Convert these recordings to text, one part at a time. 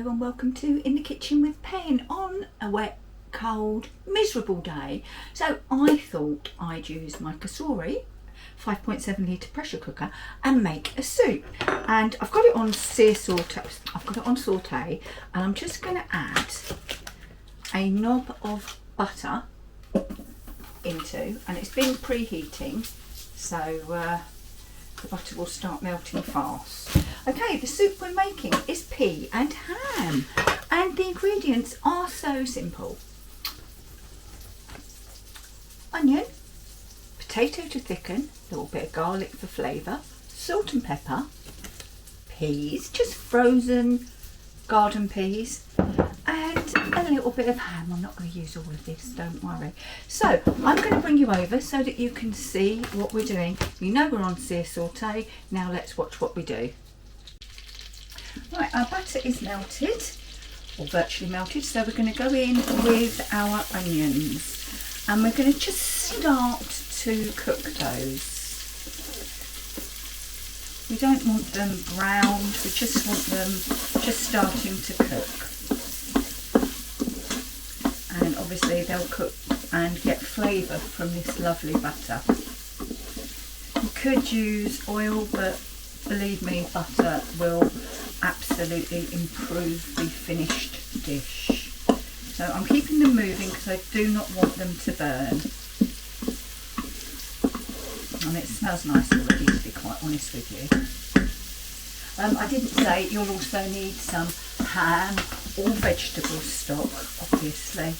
Hello and welcome to In the Kitchen with Pen on a wet, cold, miserable day. So I thought I'd use my Cosori 5.7 litre pressure cooker and make a soup. And I've got it on saute. And I'm just going to add a knob of butter into, and it's been preheating, so the butter will start melting fast. Okay, the soup we're making is pea and ham, and the ingredients are so simple. Onion, potato to thicken, a little bit of garlic for flavour, salt and pepper, peas, just frozen garden peas, and a little bit of ham. I'm not going to use all of this, don't worry. So I'm going to bring you over so that you can see what we're doing. You know we're on sear saute. Now let's watch what we do. Right, our batter is melted, or virtually melted, so we're going to go in with our onions and we're going to just start to cook those. We don't want them browned, we just want them just starting to cook. And obviously they'll cook and get flavour from this lovely butter. You could use oil, but believe me, butter will absolutely improve the finished dish. So I'm keeping them moving because I do not want them to burn. And it smells nice already, to be quite honest with you. I didn't say you'll also need some ham or vegetable stock, obviously.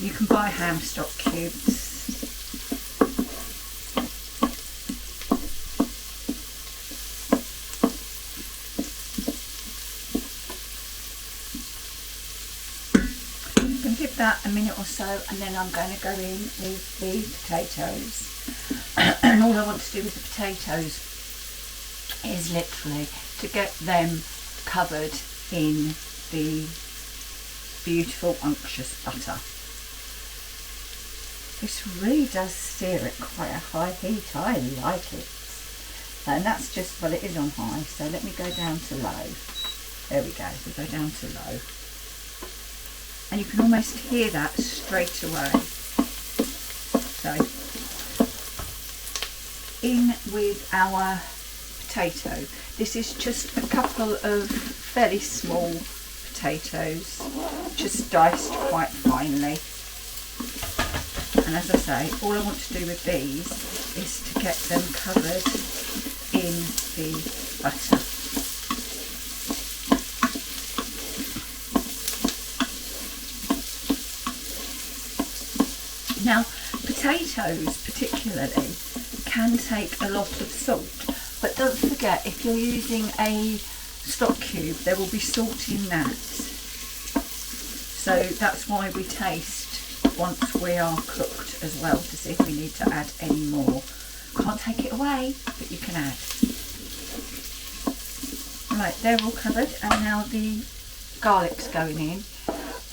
You can buy ham stock cubes. You can give that a minute or so, and then I'm going to go in with the potatoes. And all I want to do with the potatoes is literally to get them covered in the beautiful unctuous butter. This really does sear at quite a high heat. I like it. And that's just, well, it is on high, so let me go down to low. There we go, we go down to low. And you can almost hear that straight away. So, in with our potato. This is just a couple of fairly small potatoes, just diced quite finely. And as I say, all I want to do with these is to get them covered in the butter. Now, potatoes particularly can take a lot of salt, but don't forget, if you're using a stock cube, there will be salt in that. So that's why we taste once we are cooked as well, to see if we need to add any more. Can't take it away, but you can add. Right, they're all covered, and now the garlic's going in.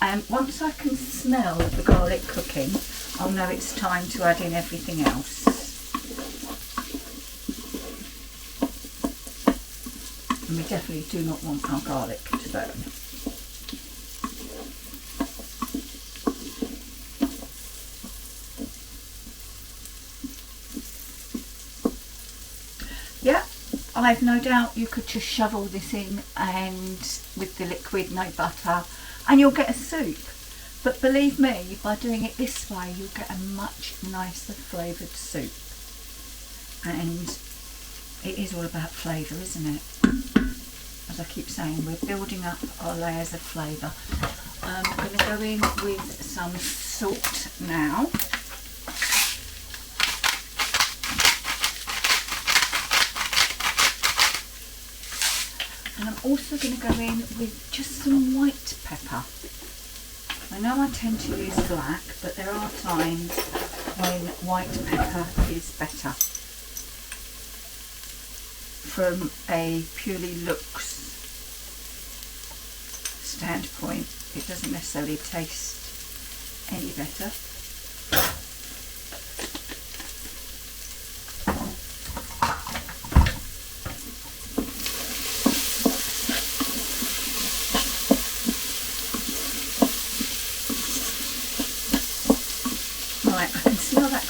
And once I can smell the garlic cooking, I'll know it's time to add in everything else. And we definitely do not want our garlic to burn. Yeah, I've no doubt you could just shovel this in and with the liquid, no butter, and you'll get a soup. But believe me, by doing it this way, you'll get a much nicer flavoured soup. And it is all about flavour, isn't it? As I keep saying, we're building up our layers of flavour. I'm going to go in with some salt now. And I'm also going to go in with just some white pepper. I know I tend to use black, but there are times when white pepper is better. From a purely looks standpoint, it doesn't necessarily taste any better.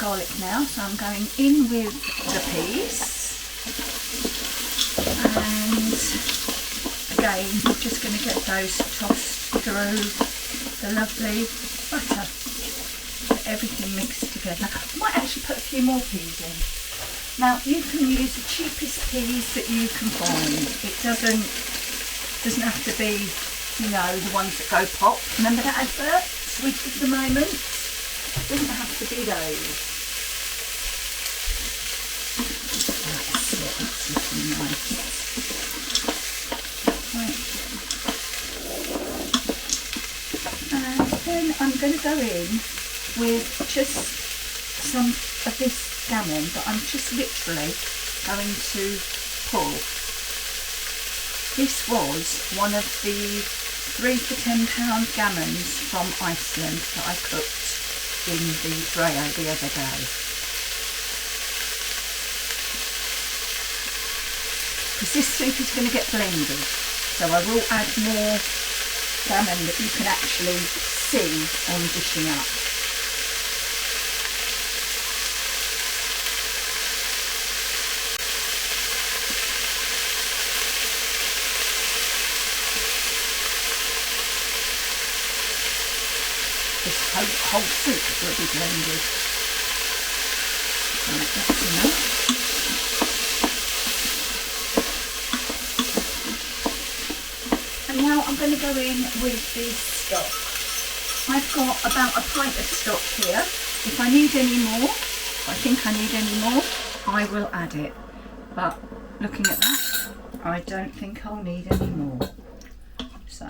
garlic now, so I'm going in with the peas, and again we're just going to get those tossed through the lovely butter, get everything mixed together. I might actually put a few more peas in. Now you can use the cheapest peas that you can find. It doesn't have to be, you know, the ones that go pop. Remember that advert? Sweet of the moment? Doesn't have to be those. That's it, that's looking nice. Right. And then I'm going to go in with just some of this gammon, but I'm just literally going to pull. This was one of the 3 for £10 gammons from Iceland that I cooked in the fryer the other day. Because this soup is going to get blended, so I will add more gammon that you can actually see on dishing up. This whole soup will be blended. Right, that's enough. And now I'm going to go in with the stock. I've got about a pint of stock here. If I need any more, if I think I need any more, I will add it. But looking at that, I don't think I'll need any more. So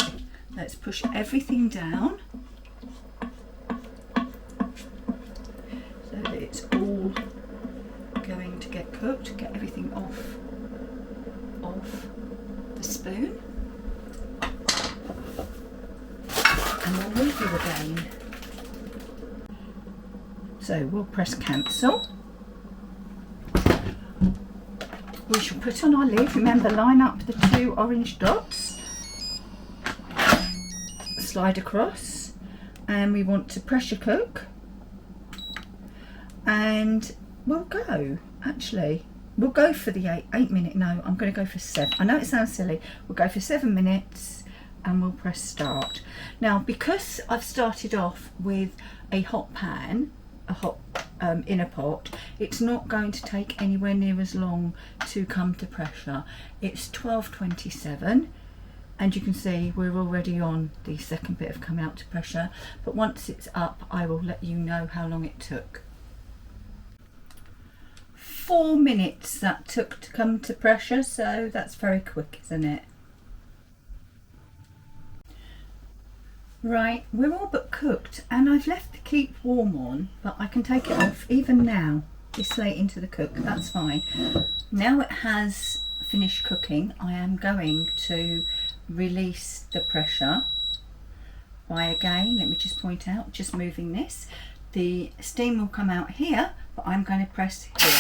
let's push everything down, that it's all going to get cooked. Get everything off the spoon, and we'll review again. So we'll press cancel. We shall put on our lid. Remember, line up the 2 orange dots, slide across, and we want to pressure cook. And we'll go, actually, we'll go for the 8 minute, no, I'm going to go for 7. I know it sounds silly, we'll go for 7 minutes and we'll press start. Now, because I've started off with a hot pan, a hot inner pot, it's not going to take anywhere near as long to come to pressure. It's 12:27. And you can see we're already on the second bit of coming out to pressure, but once it's up I will let you know how long it took. 4 minutes that took to come to pressure, so that's very quick, isn't it? Right, we're all but cooked, and I've left the keep warm on, but I can take it off even now, this late into the cook, that's fine. Now it has finished cooking, I am going to release the pressure by, again, let me just point out, just moving this. The steam will come out here, but I'm going to press here.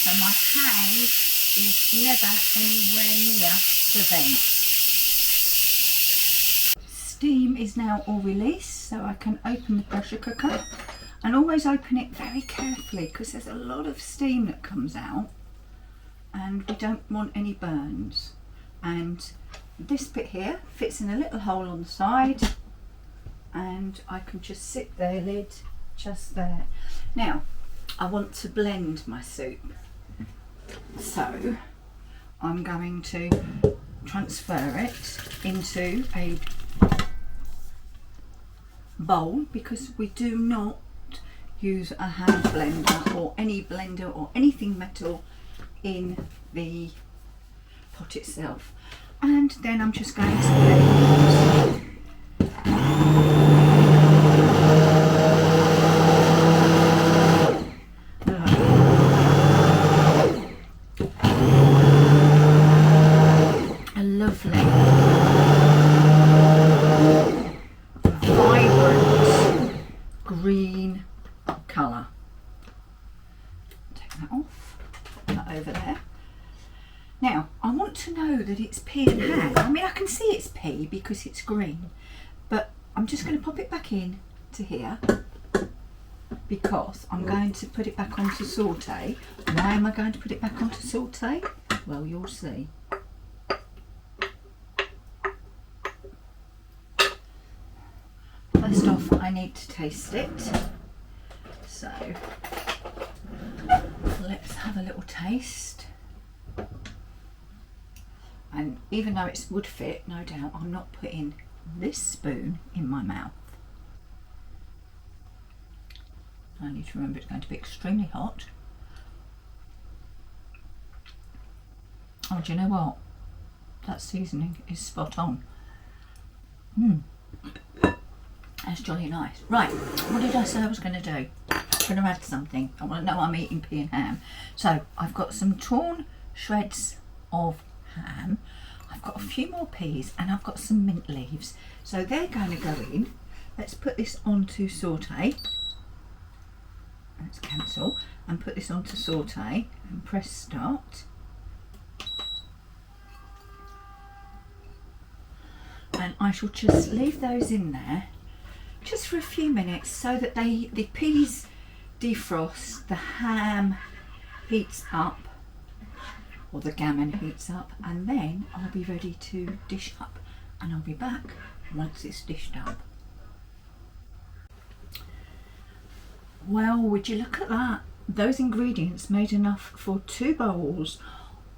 So my hand is never anywhere near the vent. Steam is now all released, so I can open the pressure cooker, and always open it very carefully because there's a lot of steam that comes out and we don't want any burns. And this bit here fits in a little hole on the side, and I can just sit there, lid just there. Now I want to blend my soup, so I'm going to transfer it into a bowl, because we do not use a hand blender or any blender or anything metal in the pot itself. And then I'm just going to blend. A lovely, vibrant green colour. Take that off, put that over there. Now, I want to know that it's pea and ham. I mean, I can see it's pea because it's green, but I'm just going to pop it back in to here. because I'm going to put it back onto saute. Why am I going to put it back onto saute? Well, you'll see. First off, I need to taste it. So let's have a little taste. And even though it's wood fit, no doubt, I'm not putting this spoon in my mouth. I need to remember it's going to be extremely hot. Oh, do you know what? That seasoning is spot on. That's jolly nice. Right, what did I say I was going to do? I'm going to add something. I want to know I'm eating pea and ham. So I've got some torn shreds of ham. I've got a few more peas and I've got some mint leaves. So they're going to go in. Let's put this onto saute. Let's cancel and put this onto saute and press start. And I shall just leave those in there just for a few minutes so that the peas defrost, the ham heats up, or the gammon heats up, and then I'll be ready to dish up, and I'll be back once it's dished up. Well, would you look at that? Those ingredients made enough for 2 bowls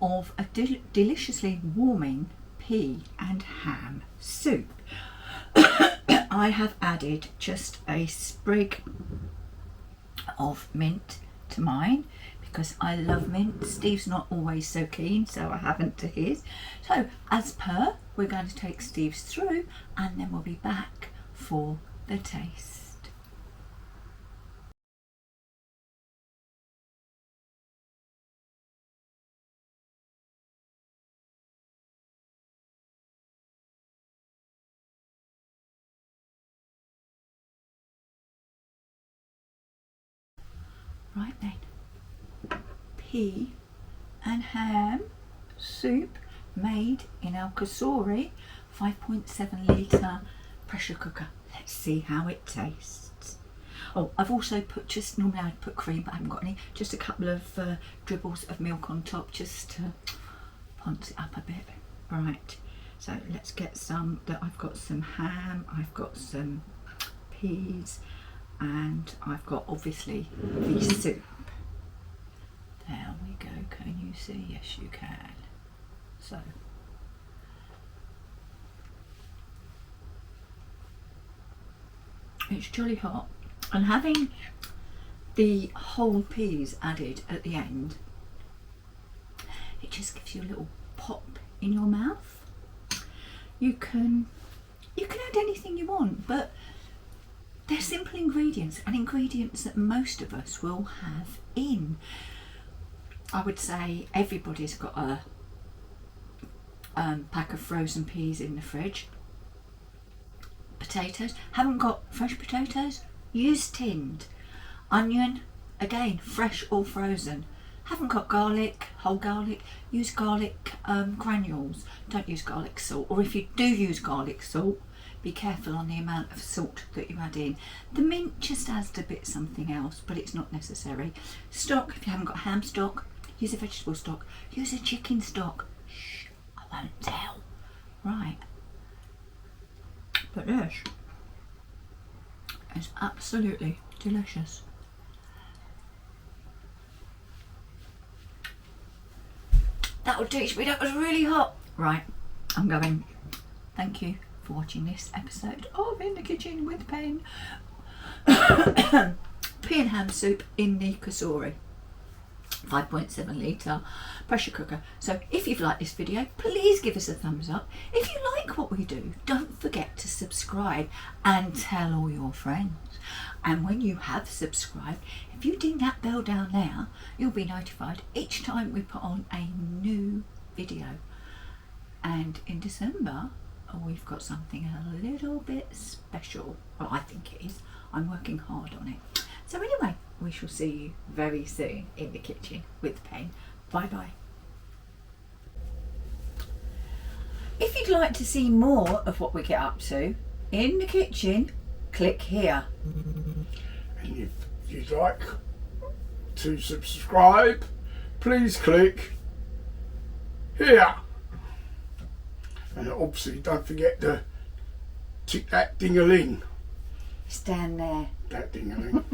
of a deliciously warming pea and ham soup. I have added just a sprig of mint to mine because I love mint. Steve's not always so keen, so I haven't to his. So as per, we're going to take Steve's through and then we'll be back for the taste. Right then, pea and ham soup made in our Cosori 5.7 litre pressure cooker. Let's see how it tastes. Oh, I've also put normally I'd put cream, but I haven't got any, just a couple of dribbles of milk on top just to ponce it up a bit. Right, so let's get some. I've got some ham, I've got some peas, and I've got obviously the soup. There we go, can you see? Yes you can. So it's jolly hot, and having the whole peas added at the end, it just gives you a little pop in your mouth. You can add anything you want, but they're simple ingredients and ingredients that most of us will have in. I would say everybody's got a pack of frozen peas in the fridge. Potatoes, haven't got fresh potatoes? Use tinned. Onion, again, fresh or frozen. Haven't got garlic, whole garlic? Use garlic granules. Don't use garlic salt. Or if you do use garlic salt, be careful on the amount of salt that you add in. The mint just adds a bit something else, but it's not necessary. Stock, if you haven't got ham stock, use a vegetable stock. Use a chicken stock. Shh, I won't tell. Right. But this is absolutely delicious. That'll teach me, that was really hot. Right, I'm going. Thank you for watching this episode of In the Kitchen with Pen. Pea and ham soup in the Cosori 5.7 litre pressure cooker. So if you've liked this video, please give us a thumbs up. If you like what we do, don't forget to subscribe and tell all your friends. And when you have subscribed, if you ding that bell down there, you'll be notified each time we put on a new video. And in December, we've got something a little bit special. Well, I think it is. I'm working hard on it. So anyway, we shall see you very soon in the kitchen with Pen. Bye bye. If you'd like to see more of what we get up to in the kitchen, click here. And if you'd like to subscribe, please click here. And obviously don't forget to tick that ding-a-ling. It's down there. That ding-a-ling.